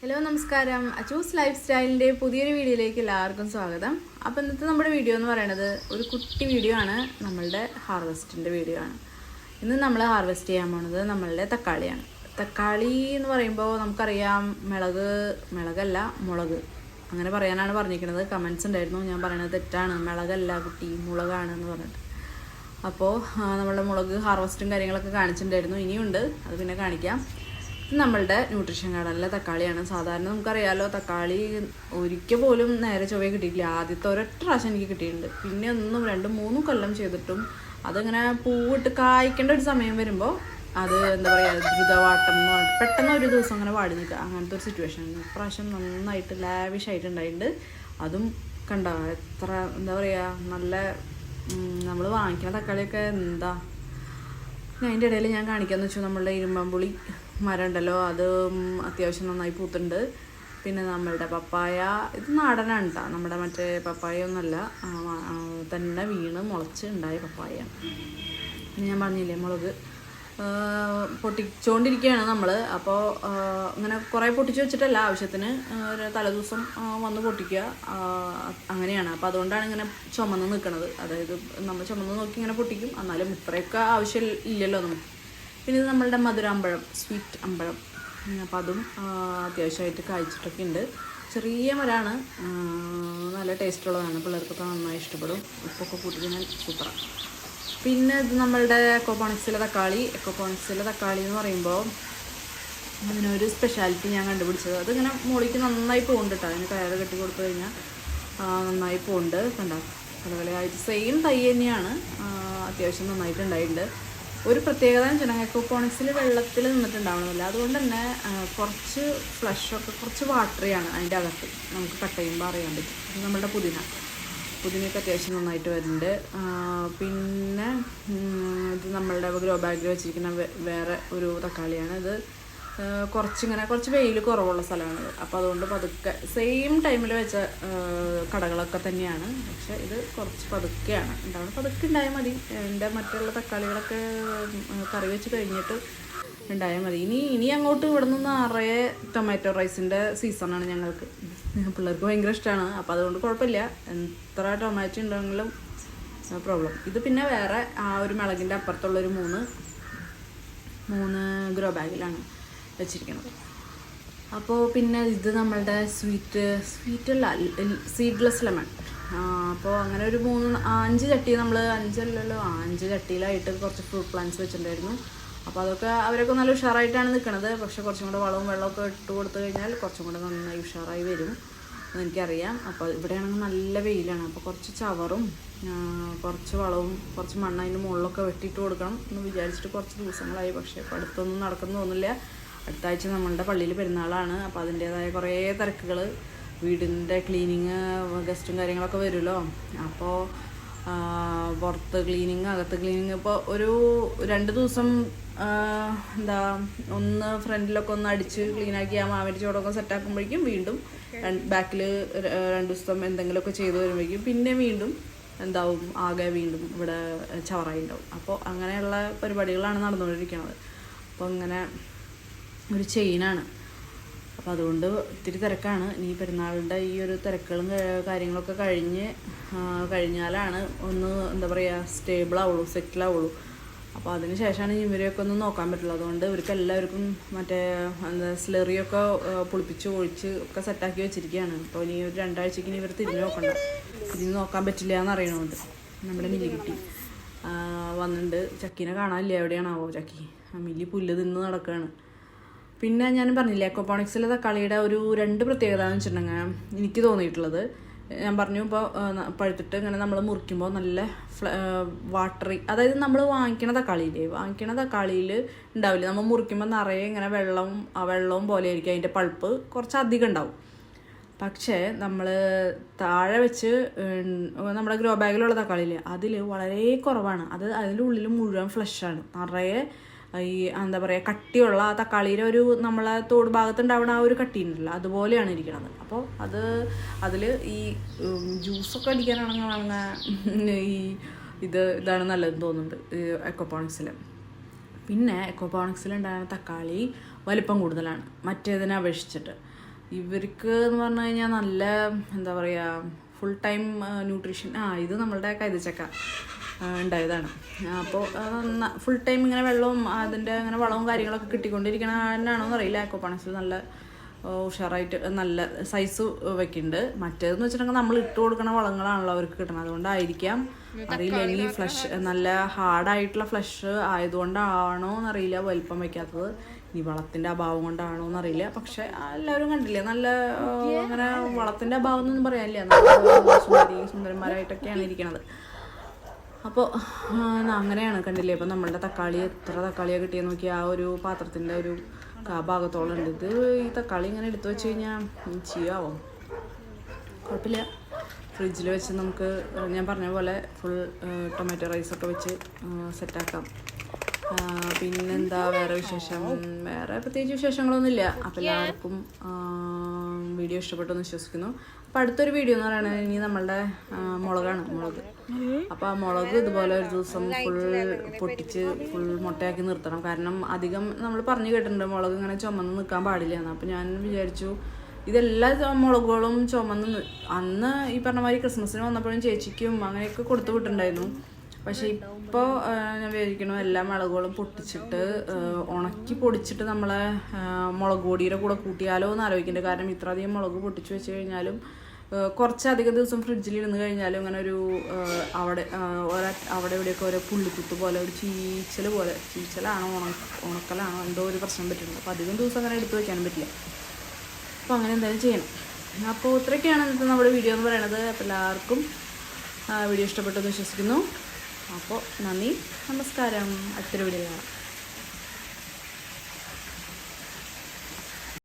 Hello നമസ്കാരം. Achus life സ്റ്റൈലിൻ്റെ പുതിയൊരു വീഡിയോയിലേക്ക് എല്ലാവർക്കും സ്വാഗതം. അപ്പോൾ ഇന്നത്തെ നമ്മുടെ വീഡിയോ എന്ന് പറയുന്നത് ഒരു കുട്ടി വീഡിയോ ആണ്. നമ്മളുടെ ഹാർവെസ്റ്റിൻ്റെ വീഡിയോ ആണ്. ഇന്ന് നമ്മൾ ഹാർവെസ്റ്റ് ചെയ്യാൻ പോകുന്നത് നമ്മളുടെ തക്കാളിയാണ്. തക്കാളി എന്ന് പറയുമ്പോൾ നമുക്കറിയാം മിളകല്ല മുളക് അങ്ങനെ പറയാനാണ് പറഞ്ഞിരിക്കുന്നത്. കമൻസ് ഉണ്ടായിരുന്നു, ഞാൻ പറയുന്നത് തെറ്റാണ്, മിളകല്ല കുട്ടി മുളകാണ് എന്ന് പറഞ്ഞിട്ട്. അപ്പോൾ നമ്മളുടെ മുളക് ഹാർവെസ്റ്റും കാര്യങ്ങളൊക്കെ കാണിച്ചിട്ടുണ്ടായിരുന്നു, ഇനിയുണ്ട്, അത് പിന്നെ കാണിക്കാം. ഇത് നമ്മളുടെ ന്യൂട്രീഷൻ ഗാർഡനിലെ തക്കാളിയാണ്. സാധാരണ നമുക്കറിയാമല്ലോ, തക്കാളി ഒരിക്കൽ പോലും നേരെ ചൊവ്വേ കിട്ടിയിട്ടില്ല. ആദ്യത്തെ ഒരൊറ്റ പ്രാവശ്യം എനിക്ക് കിട്ടിയിട്ടുണ്ട്. പിന്നെ 1-2-3 കൊല്ലം ചെയ്തിട്ടും അതിങ്ങനെ പൂവിട്ട് കായ്ക്കേണ്ട ഒരു സമയം വരുമ്പോൾ അത് എന്താ പറയുക, ദ്രുതവാട്ടം എന്ന് പറഞ്ഞിട്ട് പെട്ടെന്ന് ഒരു ദിവസം അങ്ങനെ വാടി നിൽക്കുക, അങ്ങനത്തെ ഒരു സിറ്റുവേഷൻ. ഇപ്രാവശ്യം നന്നായിട്ട് ലാവിഷായിട്ട് ഉണ്ടായിട്ടുണ്ട്. അതും കണ്ട എത്ര എന്താ പറയുക, നല്ല നമ്മൾ വാങ്ങിക്കുന്ന തക്കാളിയൊക്കെ എന്താ. അതിൻ്റെ ഇടയിൽ ഞാൻ കാണിക്കാമെന്ന് വെച്ചാൽ നമ്മളുടെ ഇരുമ്പമ്പുളി മരം ഉണ്ടല്ലോ, അത് അത്യാവശ്യം നന്നായി പൂത്തുണ്ട്. പിന്നെ നമ്മളുടെ പപ്പായ, ഇത് നാടനാണ് കേട്ടോ, നമ്മുടെ മറ്റേ പപ്പായ ഒന്നല്ല, തന്നെ വീണ് മുളച്ച് ഉണ്ടായ പപ്പായ. പിന്നെ ഞാൻ പറഞ്ഞില്ലേ മുളക് പൊട്ടിച്ചുകൊണ്ടിരിക്കുകയാണ് നമ്മൾ. അപ്പോൾ ഇങ്ങനെ കുറേ പൊട്ടിച്ച് വെച്ചിട്ടല്ല, ആവശ്യത്തിന് ഒരു തലേദിവസം വന്ന് പൊട്ടിക്കുക, അങ്ങനെയാണ്. അപ്പോൾ അതുകൊണ്ടാണ് ഇങ്ങനെ ചുമന്ന് നിൽക്കുന്നത്. അതായത് നമ്മൾ ചുമന്ന് നോക്കി ഇങ്ങനെ പൊട്ടിക്കും, എന്നാലും ഇത്രയൊക്കെ ആവശ്യം ഇല്ലല്ലോ നമുക്ക്. പിന്നെ ഇത് നമ്മളുടെ മധുരാമ്പഴം, സ്വീറ്റ് അമ്പഴം. അപ്പോൾ അതും അത്യാവശ്യമായിട്ട് കായ്ച്ചിട്ടൊക്കെ ഉണ്ട്. ചെറിയ മരമാണ്, നല്ല ടേസ്റ്റുള്ളതാണ്, പിള്ളേർക്കൊക്കെ നന്നായി ഇഷ്ടപ്പെടും. ഉപ്പൊക്കെ കൂട്ടിക്കഴിഞ്ഞാൽ സൂപ്പറാണ്. പിന്നെ ഇത് നമ്മളുടെ എക്കോപോണിക്സിലെ തക്കാളി. എക്കോപോണിക്സിലെ തക്കാളി എന്ന് പറയുമ്പോൾ അതിനൊരു സ്പെഷ്യാലിറ്റി ഞാൻ കണ്ടുപിടിച്ചത്, അതിങ്ങനെ മുകളിലേക്ക് നന്നായി പോകുന്നുണ്ട് കേട്ടോ. അതിന് കയറ് കെട്ടി കൊടുത്തു കഴിഞ്ഞാൽ നന്നായി പോകുന്നുണ്ട്. കണ്ടോ, കലകലയായിട്ട് സെയിം തൈ തന്നെയാണ്, അത്യാവശ്യം നന്നായിട്ടുണ്ടായിട്ടുണ്ട്. ഒരു പ്രത്യേകത എന്ന് വെച്ചാൽ എക്കോപോണിക്സിൽ വെള്ളത്തിൽ നിന്നിട്ടുണ്ടാവണമില്ല, അതുകൊണ്ട് തന്നെ കുറച്ച് ഫ്ലഷൊക്കെ കുറച്ച് വാട്ടറിയാണ് അതിൻ്റെ അകത്ത്, നമുക്ക് കട്ട് ചെയ്യുമ്പോൾ അറിയാൻ പറ്റും. ഇത് നമ്മളുടെ പുതിനയൊക്കെ അത്യാവശ്യം നന്നായിട്ട് വരുന്നുണ്ട്. പിന്നെ ഇത് നമ്മളുടെ ഗ്രോ ബാഗിൽ വെച്ചിരിക്കുന്ന വേറെ ഒരു തക്കാളിയാണ്. ഇത് കുറച്ച് വെയിൽ കുറവുള്ള സ്ഥലമാണിത്. അപ്പോൾ അതുകൊണ്ട് പതുക്കെ സെയിം ടൈമിൽ വെച്ച കടകളൊക്കെ തന്നെയാണ്, പക്ഷേ ഇത് കുറച്ച് പതുക്കെയാണ് ഉണ്ടാവുന്നത്. പതുക്കെ ഉണ്ടായാൽ മതി. എൻ്റെ മറ്റുള്ള തക്കാളികളൊക്കെ കറി വെച്ച് കഴിഞ്ഞിട്ട് ഉണ്ടായാൽ മതി. ഇനി അങ്ങോട്ട് ഇവിടെ നിന്ന് നിറയെ ടൊമാറ്റോ റൈസിൻ്റെ സീസണാണ് ഞങ്ങൾക്ക്. പിള്ളേർക്ക് ഭയങ്കര ഇഷ്ടമാണ്. അപ്പോൾ അതുകൊണ്ട് കുഴപ്പമില്ല, എത്ര ടൊമാറ്റോ ഉണ്ടെങ്കിലും പ്രോബ്ലം. ഇത് പിന്നെ വേറെ ആ ഒരു മിളകിൻ്റെ അപ്പുറത്തുള്ളൊരു മൂന്ന് ഗ്രോ ബാഗിലാണ് വെച്ചിരിക്കുന്നത്. അപ്പോൾ പിന്നെ ഇത് നമ്മളുടെ സ്വീറ്റല്ല, സീഡ്ലെസ് ലെമൺ. അപ്പോൾ അങ്ങനെ ഒരു 5 ചട്ടി, നമ്മൾ 5 ചട്ടിയിലായിട്ട് കുറച്ച് ഫ്രൂട്ട് പ്ലാന്റ്സ് വെച്ചിട്ടുണ്ടായിരുന്നു. അപ്പോൾ അവരൊക്കെ നല്ല ഉഷാറായിട്ടാണ് നിൽക്കുന്നത്. പക്ഷേ കുറച്ചും കൂടെ വെള്ളമൊക്കെ ഇട്ട് കൊടുത്തു കഴിഞ്ഞാൽ കുറച്ചും കൂടെ നന്നായി ഉഷാറായി വരും എന്നെനിക്കറിയാം. അപ്പോൾ ഇവിടെയാണെങ്കിൽ നല്ല വെയിലാണ്. അപ്പോൾ കുറച്ച് ചവറും കുറച്ച് വളവും കുറച്ച് മണ്ണ് അതിൻ്റെ മുകളിലൊക്കെ വെട്ടിയിട്ട് കൊടുക്കണം എന്ന് വിചാരിച്ചിട്ട് കുറച്ച് ദിവസങ്ങളായി. പക്ഷേ ഇപ്പോൾ അടുത്തൊന്നും നടക്കുന്നു തോന്നില്ല. അടുത്ത ആഴ്ച നമ്മളുടെ പള്ളിയിൽ പെരുന്നാളാണ്. അപ്പോൾ അതിൻ്റേതായ കുറേ തിരക്കുകൾ, വീടിൻ്റെ ക്ലീനിങ്, ഗസ്റ്റും കാര്യങ്ങളൊക്കെ വരുമല്ലോ. അപ്പോൾ പുറത്ത് ക്ലീനിങ്, അകത്ത് ക്ലീനിങ്. ഇപ്പോൾ ഒരു 2 ദിവസം ഒന്ന് ഫ്രണ്ടിലൊക്കെ ഒന്ന് അടിച്ച് ക്ലീനാക്കി ആ മാവേലി ചോടൊക്കെ സെറ്റാക്കുമ്പോഴേക്കും വീണ്ടും ബാക്കിൽ 2 ദിവസം എന്തെങ്കിലുമൊക്കെ ചെയ്ത് വരുമ്പോഴേക്കും പിന്നെ വീണ്ടും ആകെ വീണ്ടും ഇവിടെ ചവറായി ഉണ്ടാവും. അപ്പോൾ അങ്ങനെയുള്ള പരിപാടികളാണ് നടന്നുകൊണ്ടിരിക്കുന്നത്. അപ്പോൾ ഇങ്ങനെ ഒരു ചെയിനാണ്. അപ്പോൾ അതുകൊണ്ട് ഇത്തിരി തിരക്കാണ്. ഇനി പെരുന്നാളിൻ്റെ ഈ ഒരു തിരക്കുകളും കാര്യങ്ങളൊക്കെ കഴിഞ്ഞാലാണ് ഒന്ന് സ്റ്റേബിളാവുള്ളൂ, സെറ്റിലാവുള്ളൂ. അപ്പോൾ അതിന് ശേഷമാണ് ഇവരെയൊക്കെ ഒന്ന് നോക്കാൻ പറ്റുള്ളൂ. അതുകൊണ്ട് ഇവർക്ക് എല്ലാവർക്കും മറ്റേ സ്ലറിയൊക്കെ പുളിപ്പിച്ച് ഒഴിച്ച് ഒക്കെ സെറ്റാക്കി വെച്ചിരിക്കുകയാണ്. അപ്പോൾ ഇനി ഒരു 2 ആഴ്ചക്ക് ഇനി ഇവർ തിരിഞ്ഞ് നോക്കാൻ പറ്റില്ല എന്നറിയണമുണ്ട്. നമ്മുടെ മില്ലിക്കുട്ടി വന്നിട്ടുണ്ട്. ചക്കീനെ കാണാനില്ല, എവിടെയാണാവോ ചക്കി? മില്ലി പുല്ല് തിന്ന് നടക്കുകയാണ്. പിന്നെ ഞാൻ പറഞ്ഞില്ലേ, എക്കോപോണിക്സിലെ തക്കാളിയുടെ ഒരു 2 പ്രത്യേകത എന്ന് വെച്ചിട്ടുണ്ടെങ്കിൽ എനിക്ക് തോന്നിയിട്ടുള്ളത്, ഞാൻ പറഞ്ഞു, ഇപ്പോൾ പഴുത്തിട്ട് ഇങ്ങനെ നമ്മൾ മുറിക്കുമ്പോൾ നല്ല വാട്ടറി, അതായത് നമ്മൾ വാങ്ങിക്കണ തക്കാളിയിൽ ഉണ്ടാവില്ലേ, നമ്മൾ മുറിക്കുമ്പോൾ നിറയെ ഇങ്ങനെ വെള്ളവും പോലെ ആയിരിക്കും അതിൻ്റെ പൾപ്പ്, കുറച്ച് അധികം ഉണ്ടാവും. പക്ഷേ നമ്മൾ താഴെ വെച്ച് നമ്മുടെ ഗ്രോ ബാഗിലുള്ള തക്കാളിയില്ലേ, അതിൽ വളരെ കുറവാണ്. അതിൻ്റെ ഉള്ളിൽ മുഴുവൻ ഫ്ലഷാണ്, നിറയെ ഈ കട്ടിയുള്ള ആ തക്കാളിയുടെ ഒരു നമ്മളെ തോട് ഭാഗത്തുണ്ടാവുന്ന ആ ഒരു കട്ടി ഉണ്ടല്ലോ, അതുപോലെയാണ് ഇരിക്കുന്നത്. അപ്പോൾ അതിൽ ഈ ജ്യൂസൊക്കെ അടിക്കാനാണെങ്കിൽ ഇതാണ് നല്ലതെന്ന് തോന്നുന്നുണ്ട് എക്കോപോണിക്സിൽ. പിന്നെ എക്കോപോണിക്സിൽ ഉണ്ടാകുന്ന തക്കാളി വലിപ്പം കൂടുതലാണ് മറ്റേതിനെ അപേക്ഷിച്ചിട്ട്. ഇവർക്ക് എന്ന് പറഞ്ഞു കഴിഞ്ഞാൽ നല്ല എന്താ പറയുക ഫുൾ ടൈം ന്യൂട്രീഷൻ. ഇത് നമ്മളുടെ കൈതച്ചക്ക ഉണ്ടായതാണ്. അപ്പോൾ ഫുൾ ടൈം ഇങ്ങനെ വെള്ളവും അതിൻ്റെ അങ്ങനെ വളവും കാര്യങ്ങളൊക്കെ കിട്ടിക്കൊണ്ടിരിക്കണാണോന്ന് അറിയില്ല. ആക്വാപോണിക്സിൽ നല്ല ഉഷാറായിട്ട് നല്ല സൈസ് വെക്കുന്നുണ്ട്. മറ്റേതെന്ന് വെച്ചിട്ടുണ്ടെങ്കിൽ നമ്മൾ ഇട്ട് കൊടുക്കുന്ന വളങ്ങളാണല്ലോ അവർക്ക് കിട്ടണം, അതുകൊണ്ടായിരിക്കാം അറിയില്ല. ഇനി ഫ്ലഷ് നല്ല ഹാർഡായിട്ടുള്ള ഫ്ലഷ് ആയതുകൊണ്ടാണോ എന്നറിയില്ല വലിപ്പം വയ്ക്കാത്തത്, ഈ വളത്തിൻ്റെ അഭാവം കൊണ്ടാണോ എന്നറിയില്ല. പക്ഷെ എല്ലാവരും കണ്ടില്ലേ നല്ല അങ്ങനെ വളത്തിൻ്റെ അഭാവം എന്നൊന്നും പറയാനില്ല, നല്ല സുന്ദരന്മാരായിട്ടൊക്കെയാണ് ഇരിക്കണത്. അപ്പോൾ അങ്ങനെയാണ് കണ്ടില്ലേ. ഇപ്പം നമ്മളുടെ തക്കാളി എത്ര തക്കാളിയാണ് കിട്ടിയെന്ന് നോക്കി ആ ഒരു പാത്രത്തിൻ്റെ ഒരു ഭാഗത്തോളം ഉണ്ട്. ഇത് ഈ തക്കാളി ഇങ്ങനെ എടുത്തു വെച്ച് കഴിഞ്ഞാൽ ചെയ്യാവും, കുഴപ്പമില്ല. ഫ്രിഡ്ജിൽ വെച്ച് നമുക്ക് ഞാൻ പറഞ്ഞ പോലെ ഫുൾ ടൊമാറ്റോ റൈസൊക്കെ വെച്ച് സെറ്റാക്കാം. പിന്നെന്താ വേറെ വിശേഷം? വേറെ പ്രത്യേകിച്ച് വിശേഷങ്ങളൊന്നുമില്ല. അപ്പോൾ എല്ലാവർക്കും വീഡിയോ ഇഷ്ടപ്പെട്ടെന്ന് വിശ്വസിക്കുന്നു. അപ്പോൾ അടുത്തൊരു വീഡിയോ എന്ന് പറയുന്നത് ഇനി നമ്മളുടെ മുളക്. അപ്പോൾ ആ മുളക് ഇതുപോലെ ഒരു ദിവസം ഫുൾ പൊട്ടിച്ച് ഫുൾ മുട്ടയാക്കി നിർത്തണം. കാരണം അധികം നമ്മൾ പറഞ്ഞു കേട്ടിട്ടുണ്ട് മുളക് ഇങ്ങനെ ചുമന്ന് നിൽക്കാൻ പാടില്ല എന്ന്. അപ്പോൾ ഞാൻ വിചാരിച്ചു ഇതെല്ലാ മുളകുകളും ചുമന്ന് അന്ന് ഈ പറഞ്ഞ മാതിരി ക്രിസ്മസിന് വന്നപ്പോഴും ചേച്ചിക്കും അങ്ങനെയൊക്കെ കൊടുത്തു വിട്ടിട്ടുണ്ടായിരുന്നു. പക്ഷേ ഇപ്പോൾ ഞാൻ വിചാരിക്കണു എല്ലാ മുളകുകളും പൊട്ടിച്ചിട്ട് ഉണക്കി പൊടിച്ചിട്ട് നമ്മളെ മുളക് പൊടിയുടെ കൂടെ കൂട്ടിയാലോ എന്ന് ആലോചിക്കുന്നുണ്ട്. കാരണം ഇത്രയധികം മുളക് പൊട്ടിച്ച് വെച്ച് കഴിഞ്ഞാലും കുറച്ചധികം ദിവസം ഫ്രിഡ്ജിൽ ഇരുന്ന് കഴിഞ്ഞാലും ഇങ്ങനെ ഒരു അവിടെ ഇവിടെയൊക്കെ ഓരോ പുള്ളിക്കുത്ത് പോലെ ഒരു ചീച്ചലാണോ ഉണക്കലാണോ എന്തോ ഒരു പ്രശ്നം പറ്റുന്നുണ്ട്. അപ്പോൾ അധികം ദിവസം അങ്ങനെ എടുത്ത് വയ്ക്കാനും പറ്റില്ല. അപ്പോൾ അങ്ങനെ എന്തായാലും ചെയ്യണം. അപ്പോൾ ഇത്രയൊക്കെയാണ് ഇന്നത്തെ നമ്മുടെ വീഡിയോ എന്ന് പറയുന്നത്. അപ്പോൾ എല്ലാവർക്കും വീഡിയോ ഇഷ്ടപ്പെട്ടെന്ന് വിശ്വസിക്കുന്നു. അപ്പോൾ നന്ദി, നമസ്കാരം. അടുത്തൊരു വീഡിയോ കാണാം.